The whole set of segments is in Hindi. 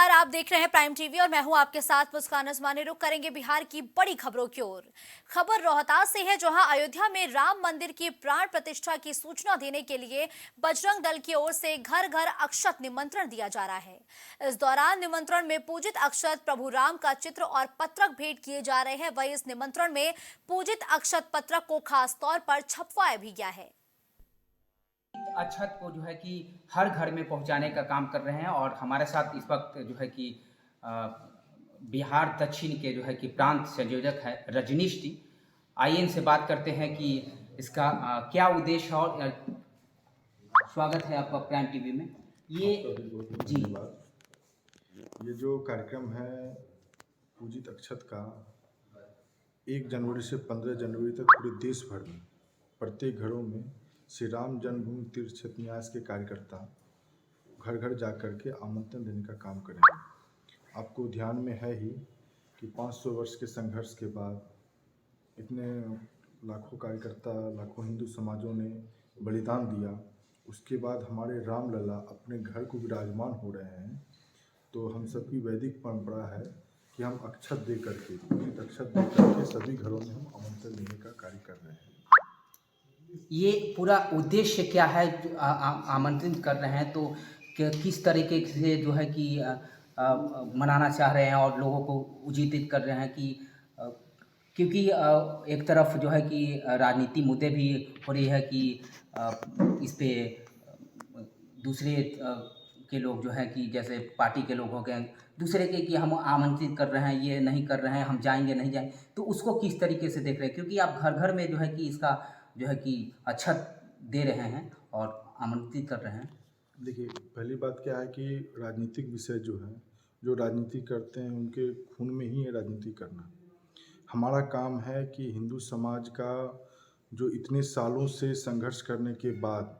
नमस्कार, आप देख रहे हैं प्राइम टीवी और मैं हूं आपके साथ मुस्कान अजमानी। रुक करेंगे बिहार की बड़ी खबरों की ओर। खबर रोहतास से है, जहां अयोध्या में राम मंदिर की प्राण प्रतिष्ठा की सूचना देने के लिए बजरंग दल की ओर से घर घर अक्षत निमंत्रण दिया जा रहा है। इस दौरान निमंत्रण में पूजित अक्षत प्रभु राम का चित्र और पत्रक भेंट किए जा रहे हैं। वहीं इस निमंत्रण में पूजित अक्षत पत्रक को खास तौर पर छपवाया भी गया है। अक्षत को जो है कि हर घर में पहुंचाने का काम कर रहे हैं और हमारे साथ इस वक्त जो है कि बिहार दक्षिण के जो है कि प्रांत संयोजक है रजनीश जी। आइए इनसे बात करते हैं कि इसका क्या उद्देश्य है। और स्वागत है आपका प्राइम टीवी में। ये जी ये जो कार्यक्रम है पूजित अक्षत का 1 जनवरी से 15 जनवरी तक पूरे देश भर में प्रत्येक घरों में श्री राम जन्मभूमि तीर्थ क्षेत्र न्यास के कार्यकर्ता घर घर जा कर के आमंत्रण देने का काम करेंगे। आपको ध्यान में है ही कि 500 वर्ष के संघर्ष के बाद इतने लाखों कार्यकर्ता, लाखों हिंदू समाजों ने बलिदान दिया। उसके बाद हमारे रामलला अपने घर को विराजमान हो रहे हैं, तो हम सबकी वैदिक परंपरा है कि हम अक्षत दे करके, पूजित अक्षत दे करके सभी घरों में हम आमंत्रण देने का कार्य कर रहे हैं। ये पूरा उद्देश्य क्या है आमंत्रित कर रहे हैं, तो किस तरीके से जो है कि मनाना चाह रहे हैं और लोगों को उजीतित कर रहे हैं कि क्योंकि एक तरफ जो है कि राजनीति मुद्दे भी हो रही है कि इस पे दूसरे के लोग जो हैं कि जैसे पार्टी के लोग हो गए दूसरे के कि हम आमंत्रित कर रहे हैं, ये नहीं कर रहे हैं, हम जाएंगे नहीं जाएंगे, तो उसको किस तरीके से देख रहे हैं? क्योंकि आप घर घर में जो है कि इसका जो है कि अक्षत दे रहे हैं और आमंत्रित कर रहे हैं। देखिए, पहली बात क्या है कि राजनीतिक विषय जो है, जो राजनीति करते हैं उनके खून में ही है राजनीति करना। हमारा काम है कि हिंदू समाज का जो इतने सालों से संघर्ष करने के बाद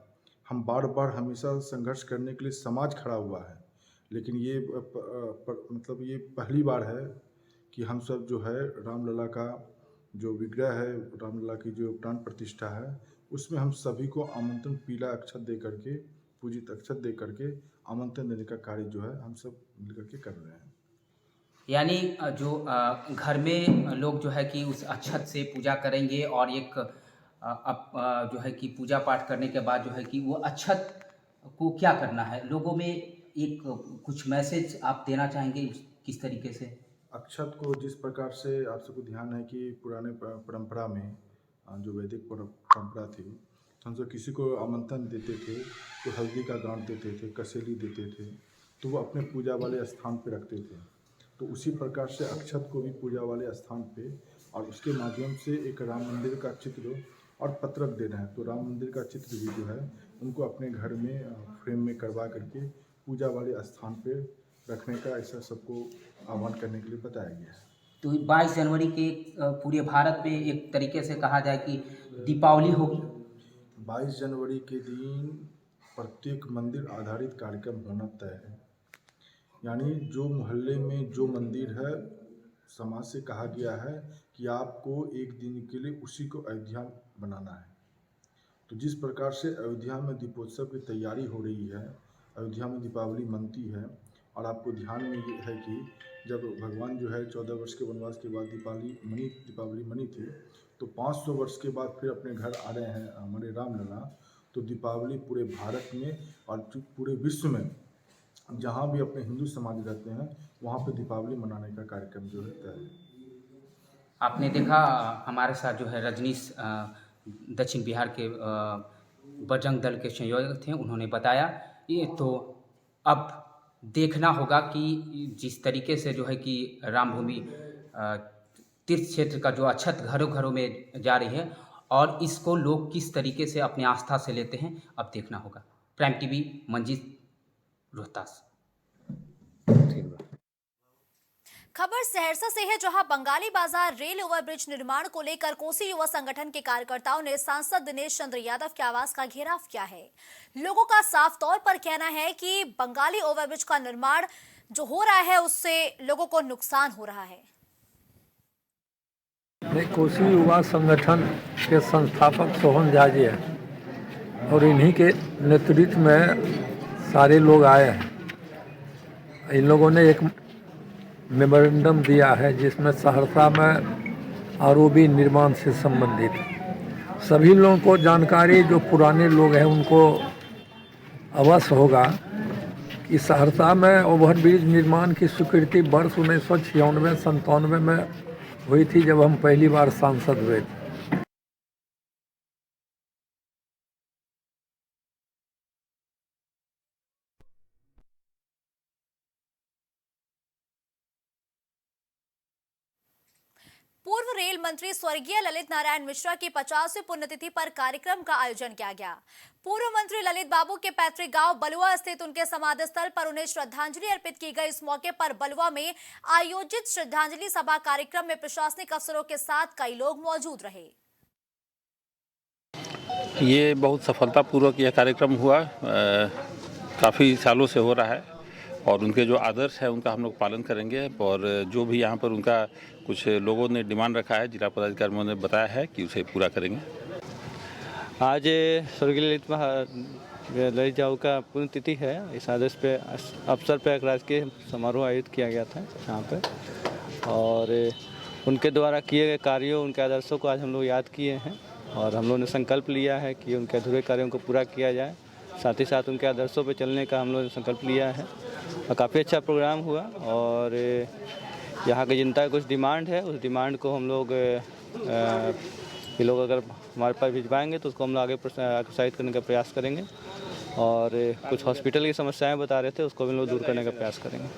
हम बार बार हमेशा संघर्ष करने के लिए समाज खड़ा हुआ है, लेकिन ये मतलब ये पहली बार है कि हम सब जो है रामलला का जो विग्रह है, रामलला की जो प्राण प्रतिष्ठा है, उसमें हम सभी को आमंत्रण पीला अक्षत दे करके, पूजित अक्षत दे करके आमंत्रण देने का कार्य जो है हम सब मिलकर के कर रहे हैं। यानी जो घर में लोग जो है कि उस अक्षत से पूजा करेंगे और एक जो है कि पूजा पाठ करने के बाद जो है कि वो अक्षत को क्या करना है, लोगों में एक कुछ मैसेज आप देना चाहेंगे किस तरीके से? अक्षत को जिस प्रकार से आप सबको ध्यान है कि पुराने परंपरा में जो वैदिक परंपरा थी, तो हम सब किसी को आमंत्रण देते थे तो हल्दी का गांठ देते थे, कसेली देते थे, तो वो अपने पूजा वाले स्थान पे रखते थे। तो उसी प्रकार से अक्षत को भी पूजा वाले स्थान पे और उसके माध्यम से एक राम मंदिर का चित्र और पत्रक दे रहे हैं। तो राम मंदिर का चित्र भी जो है उनको अपने घर में फ्रेम में करवा करके पूजा वाले स्थान पे रखने का ऐसा सबको आह्वान करने के लिए बताया गया है। तो 22 जनवरी के पूरे भारत में एक तरीके से कहा जाए कि दीपावली होगी। 22 जनवरी के दिन प्रत्येक मंदिर आधारित कार्यक्रम होना तय है। यानी जो मोहल्ले में जो मंदिर है, समाज से कहा गया है कि आपको एक दिन के लिए उसी को अयोध्या बनाना है। तो जिस प्रकार से अयोध्या में दीपोत्सव की तैयारी हो रही है, अयोध्या में दीपावली मनती है, और आपको ध्यान में ये है कि जब भगवान जो है 14 वर्ष के वनवास के बाद दीपावली मनी थी, तो 500 वर्ष के बाद फिर अपने घर आ रहे हैं हमारे रामलला। तो दीपावली पूरे भारत में और पूरे विश्व में जहाँ भी अपने हिंदू समाज रहते हैं वहाँ पे दीपावली मनाने का कार्यक्रम जो है तय है। आपने देखा हमारे साथ जो है रजनीश दक्षिण बिहार के बजरंग दल के संयोजक थे, उन्होंने बताया। ये तो अब देखना होगा कि जिस तरीके से जो है कि रामभूमि तीर्थ क्षेत्र का जो अक्षत घरों घरों में जा रही है और इसको लोग किस तरीके से अपनी आस्था से लेते हैं, अब देखना होगा। Prime TV, Manjeet, Rohtas. खबर सहरसा से है, जहां बंगाली बाजार रेल ओवरब्रिज निर्माण को लेकर कोसी युवा संगठन के कार्यकर्ताओं ने सांसद दिनेश चंद्र यादव के आवास का घेराव किया है। लोगों का साफ तौर पर कहना है कि बंगाली ओवरब्रिज का निर्माण जो हो रहा है उससे लोगों को नुकसान हो रहा है। कोसी युवा संगठन के संस्थापक सोहन झा जी हैं और इन्हीं के नेतृत्व में सारे लोग आए हैं। इन लोगों ने एक मेमोरेंडम दिया है जिसमें सहरसा में आरओबी निर्माण से संबंधित सभी लोगों को जानकारी, जो पुराने लोग हैं उनको अवश्य होगा कि सहरसा में ओवरब्रिज निर्माण की स्वीकृति वर्ष 1996-97 में हुई थी, जब हम पहली बार सांसद हुए थे। पूर्व रेल मंत्री स्वर्गीय ललित नारायण मिश्रा की 50वीं पुण्यतिथि पर कार्यक्रम का आयोजन किया गया। पूर्व मंत्री ललित बाबू के पैतृक गांव बलुआ स्थित उनके समाधि स्थल पर उन्हें श्रद्धांजलि अर्पित की गई। इस मौके पर बलुआ में आयोजित श्रद्धांजलि सभा कार्यक्रम में प्रशासनिक अफसरों के साथ कई लोग मौजूद रहे। ये बहुत सफलतापूर्वक यह कार्यक्रम हुआ, काफ़ी सालों से हो रहा है और उनके जो आदर्श है उनका हम लोग पालन करेंगे और जो भी यहाँ पर उनका कुछ लोगों ने डिमांड रखा है, जिला पदाधिकारियों ने बताया है कि उसे पूरा करेंगे। आज स्वर्गीय ललित बाबू का पुण्यतिथि है। इस आदेश पे अवसर पर एक राजकीय समारोह आयोजित किया गया था यहाँ पे और उनके द्वारा किए गए कार्यों, उनके आदर्शों को आज हम लोग याद किए हैं और हम लोगों ने संकल्प लिया है कि उनके अधूरे कार्यों को पूरा किया जाए। साथ ही साथ उनके आदर्शों पर चलने का हम लोगों ने संकल्प लिया है और काफ़ी अच्छा प्रोग्राम हुआ और यहाँ की जनता की कुछ डिमांड है, उस डिमांड को हम लोग ये लोग अगर हमारे पास भिजवाएंगे तो उसको हम लोग आगे प्रोत्साहित करने का प्रयास करेंगे और कुछ हॉस्पिटल की समस्याएं बता रहे थे, उसको भी हम लोग दूर करने का प्रयास करेंगे।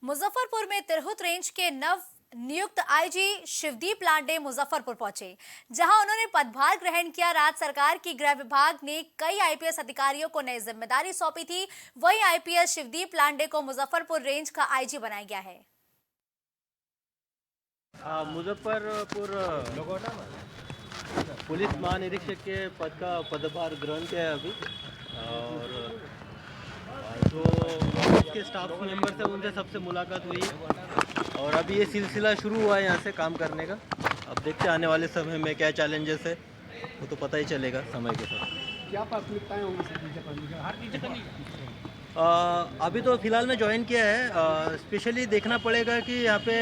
मुजफ्फरपुर में तिरहुत रेंज के नव नियुक्त आईजी शिवदीप लांडे मुजफ्फरपुर पहुंचे, जहां उन्होंने पदभार ग्रहण किया। राज्य सरकार की गृह विभाग ने कई आईपीएस अधिकारियों को नई जिम्मेदारी सौंपी थी। वहीं आईपीएस शिवदीप लांडे को मुजफ्फरपुर रेंज का आईजी बनाया गया है। मुजफ्फरपुर पुलिस महानिरीक्षक के पद का पदभार ग्रहण किया है अभी और जो इसके स्टाफ मेंबर्स हैं उनसे सबसे मुलाकात हुई है और अभी ये सिलसिला शुरू हुआ है यहाँ से काम करने का। अब देखते हैं आने वाले समय में क्या चैलेंजेस है, वो तो पता ही चलेगा समय के साथ। क्या प्राथमिकताएं होंगी? अभी तो फिलहाल मैं ज्वाइन किया है। स्पेशली देखना पड़ेगा कि यहाँ पे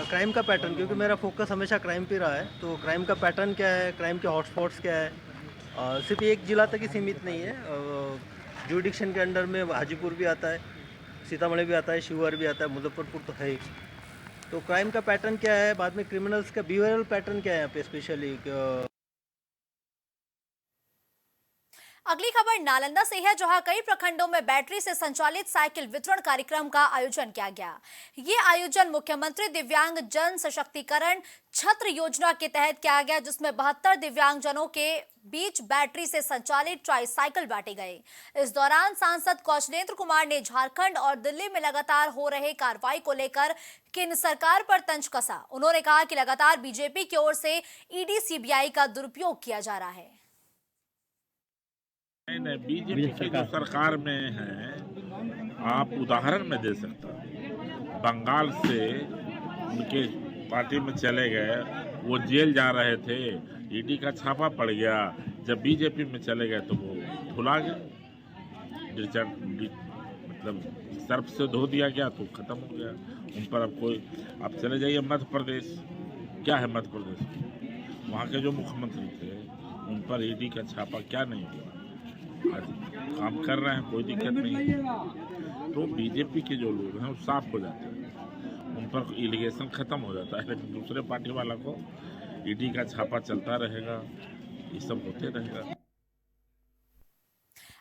क्राइम का पैटर्न, क्योंकि मेरा फोकस हमेशा क्राइम पे रहा है, तो क्राइम का पैटर्न क्या है, क्राइम के हॉटस्पॉट्स क्या है। सिर्फ एक जिला तक ही सीमित नहीं है, जुडिक्शन के अंडर में हाजीपुर भी आता है, सीतामढ़ी भी आता है, शिवहर भी आता है, मुजफ्फरपुर तो है ही। तो क्राइम का पैटर्न क्या है, बाद में क्रिमिनल्स का बिहेवियरल पैटर्न क्या है यहाँ पे स्पेशली। अगली खबर नालंदा से है, जहां कई प्रखंडों में बैटरी से संचालित साइकिल वितरण कार्यक्रम का आयोजन किया गया। ये आयोजन मुख्यमंत्री दिव्यांग जन सशक्तिकरण छत्र योजना के तहत किया गया, जिसमें 72 दिव्यांगजनों के बीच बैटरी से संचालित ट्राईसाइकिल बांटे गए। इस दौरान सांसद कौशलेंद्र कुमार ने झारखंड और दिल्ली में लगातार हो रहे कार्रवाई को लेकर केंद्र सरकार पर तंज कसा। उन्होंने कहा कि लगातार बीजेपी की ओर से ईडी सीबीआई का दुरुपयोग किया जा रहा है। नहीं, बीजेपी की जो सरकार में है, आप उदाहरण में दे सकते हो। बंगाल से उनके पार्टी में चले गए, वो जेल जा रहे थे, ईडी का छापा पड़ गया। जब बीजेपी में चले गए तो वो भुला गए, मतलब सर्फ से धो दिया गया तो खत्म हो गया उन पर। अब कोई आप चले जाइए मध्य प्रदेश, क्या है मध्य प्रदेश, वहाँ के जो मुख्यमंत्री थे उन पर ईडी का छापा क्या नहीं हुआ, आज काम कर रहे हैं, कोई दिक्कत नहीं। तो बीजेपी के जो लोग हैं वो साफ हो जाते हैं, उन पर एलिगेशन खत्म हो जाता है, लेकिन दूसरे पार्टी वाला को ईडी का छापा चलता रहेगा, ये सब होते रहेगा।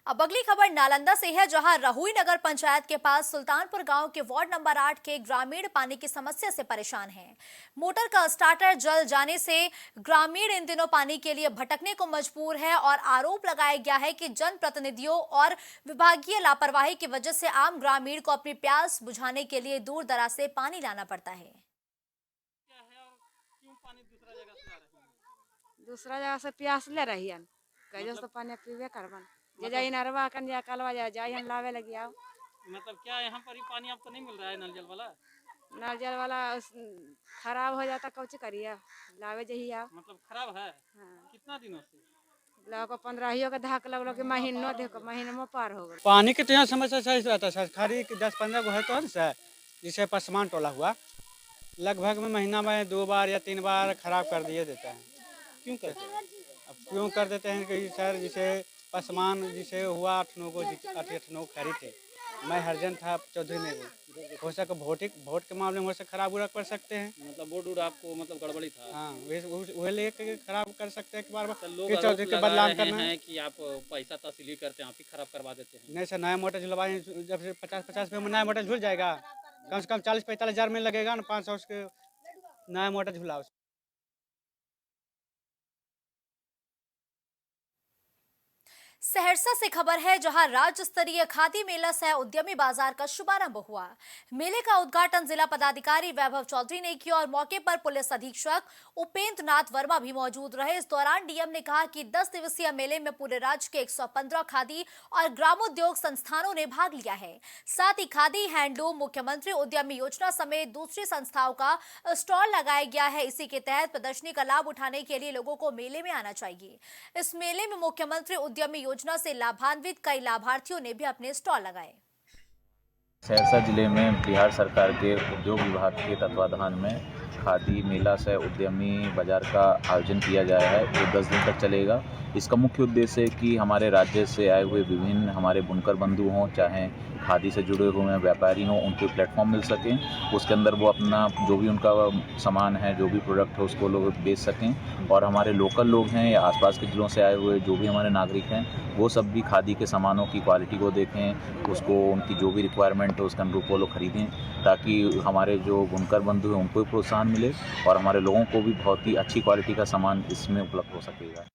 अब अगली खबर नालंदा से है, जहां रहुई नगर पंचायत के पास सुल्तानपुर गांव के वार्ड नंबर 8 के ग्रामीण पानी की समस्या से परेशान हैं। मोटर का स्टार्टर जल जाने से ग्रामीण इन दिनों पानी के लिए भटकने को मजबूर है और आरोप लगाया गया है कि जनप्रतिनिधियों और विभागीय लापरवाही की वजह से आम ग्रामीण को अपनी प्यास बुझाने के लिए दूर दराज से पानी लाना पड़ता है। दूसरा जगह से प्यास ले रही है, कैसे तो पानी पीवे करबन जे जाई नरवा कन या कलवा जाई हम लावे लगी आओ। मतलब क्या यहाँ पर ही पानी आपको नहीं मिल रहा है? नल जल वाला खराब हो जाता, कौच करिए लावे जही आओ। मतलब खराब है? हाँ। कितना दिनों से? बोला को 15 का धाक लगलो कि महीनो देखो महीनों पार हो गए। पानी के तो यहाँ समस्या सही रहता है सर, खाली 10-15 गो है तो है सर, जिसे पसमान टोला हुआ लगभग में महीना में 2 बार या 3 बार खराब कर दिए देते हैं। क्यों करते हैं? अब क्यों कर देते हैं कि सर जिसे पसमान जिसे हुआ 8-9 को 8-9 खरी थे, मैं हरजन था चौधरी में हो सके वोट के मामले में हो सके खराब उड़ा कर सकते हैं। मतलब वोट आपको मतलब गड़बड़ी था। हाँ वही लेके खराब कर सकते हैं कि बार तो लोग बार चौधरी के बदलाव करना है कि आप पैसा तहसीली करते हैं, आप ही खराब करवा देते हैं। नहीं सर, नया मोटर झुलवाए जब से 50 में नया मोटर झुल जाएगा, कम से कम 40-45 हज़ार में लगेगा ना 500 के नया मोटर झुलाओ। सहरसा से खबर है, जहां राज्य स्तरीय खादी मेला सह उद्यमी बाजार का शुभारंभ हुआ। मेले का उद्घाटन जिला पदाधिकारी वैभव चौधरी ने किया और मौके पर पुलिस अधीक्षक उपेंद्र नाथ वर्मा भी मौजूद रहे। इस दौरान डीएम ने कहा कि 10 दिवसीय मेले में पूरे राज्य के 115 खादी और ग्रामोद्योग संस्थानों ने भाग लिया है। साथ ही खादी, हैंडलूम, मुख्यमंत्री उद्यमी योजना समेत दूसरी संस्थाओं का स्टॉल लगाया गया है। इसी के तहत प्रदर्शनी का लाभ उठाने के लिए लोगों को मेले में आना चाहिए। इस मेले में मुख्यमंत्री उद्यमी योजना से लाभान्वित कई लाभार्थियों ने भी अपने स्टॉल लगाए। सहरसा जिले में बिहार सरकार के उद्योग विभाग के तत्वाधान में खादी मेला सह उद्यमी बाजार का आयोजन किया गया है, जो 10 दिन तक चलेगा। इसका मुख्य उद्देश्य है कि हमारे राज्य से आए हुए विभिन्न हमारे बुनकर बंधु हों, चाहे खादी से जुड़े हुए व्यापारी हों, उनके प्लेटफॉर्म मिल सकें। उसके अंदर वो अपना जो भी उनका सामान है, जो भी प्रोडक्ट है, उसको लोग बेच सकें। और हमारे लोकल लोग हैं या आसपास के जिलों से आए हुए जो भी हमारे नागरिक हैं, वो सब भी खादी के सामानों की क्वालिटी को देखें, उसको उनकी जो भी रिक्वायरमेंट है उसके अनुरूप वो लोग खरीदें, ताकि हमारे जो बुनकर बंधु हैं उनको भी प्रोत्साहन मिले और हमारे लोगों को भी बहुत ही अच्छी क्वालिटी का सामान इसमें उपलब्ध हो सकेगा।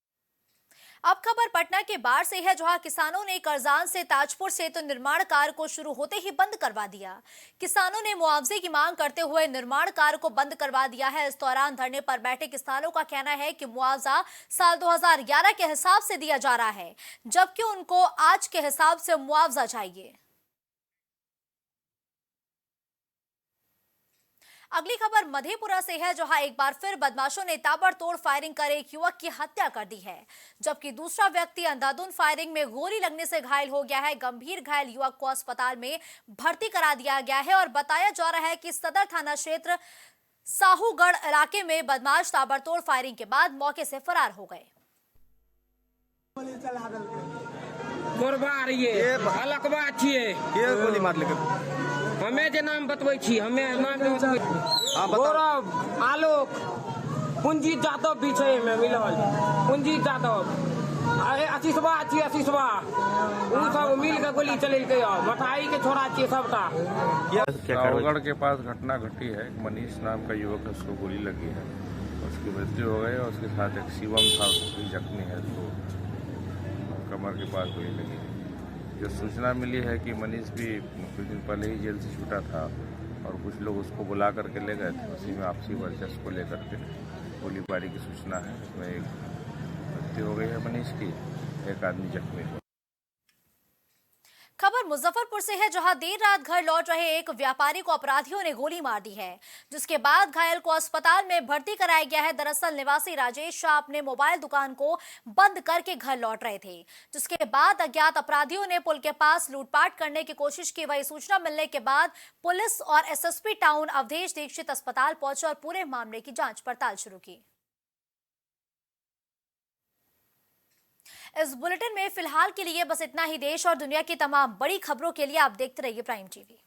अब खबर पटना के बाढ़ से है, जहां किसानों ने करजान से ताजपुर सेतु निर्माण कार्य को शुरू होते ही बंद करवा दिया। किसानों ने मुआवजे की मांग करते हुए निर्माण कार्य को बंद करवा दिया है। इस दौरान धरने पर बैठे किसानों का कहना है कि मुआवजा साल 2011 के हिसाब से दिया जा रहा है, जबकि उनको आज के हिसाब से मुआवजा चाहिए। अगली खबर मधेपुरा से है, जहां एक बार फिर बदमाशों ने ताबड़तोड़ फायरिंग कर एक युवक की हत्या कर दी है, जबकि दूसरा व्यक्ति अंधाधुंध फायरिंग में गोली लगने से घायल हो गया है। गंभीर घायल युवक को अस्पताल में भर्ती करा दिया गया है और बताया जा रहा है कि सदर थाना क्षेत्र साहूगढ़ इलाके में बदमाश ताबड़तोड़ फायरिंग के बाद मौके से फरार हो गए। गोली मार लेकर हमें जे नाम बतबै छी, हमें नाम गौरव, आलोक, पुंजी जादव भी छै में मिलल, पुंजी जादव, आशीषवा उ सब मिल के गोली चलेलकै, मठाई के छोड़ा छियै सबटा। साहूगढ़ के पास घटना घटी है, मनीष नाम का युवक है, उसको गोली लगी है, उसकी मृत्यु हो गई और उसके साथ एक शिवम था, उसको जख्मी है, तो कमर के पास गोली लगी है। जो सूचना मिली है कि मनीष भी कुछ दिन पहले ही जेल से छूटा था और कुछ लोग उसको बुला करके ले गए थे, उसी में आपसी वर्चस्व को लेकर के गोलीबारी की सूचना है। इसमें एक मृत्यु हो गई है मनीष की, एक आदमी जख्मी हुआ। खबर मुजफ्फरपुर से है, जहां देर रात घर लौट रहे एक व्यापारी को अपराधियों ने गोली मार दी है, जिसके बाद घायल को अस्पताल में भर्ती कराया गया है। दरअसल निवासी राजेश शाह अपने मोबाइल दुकान को बंद करके घर लौट रहे थे, जिसके बाद अज्ञात अपराधियों ने पुल के पास लूटपाट करने की कोशिश की। वही सूचना मिलने के बाद पुलिस और एसएसपी टाउन अवधेश दीक्षित अस्पताल पहुंचे और पूरे मामले की जांच पड़ताल शुरू की। इस बुलेटिन में फिलहाल के लिए बस इतना ही। देश और दुनिया की तमाम बड़ी खबरों के लिए आप देखते रहिए प्राइम टीवी।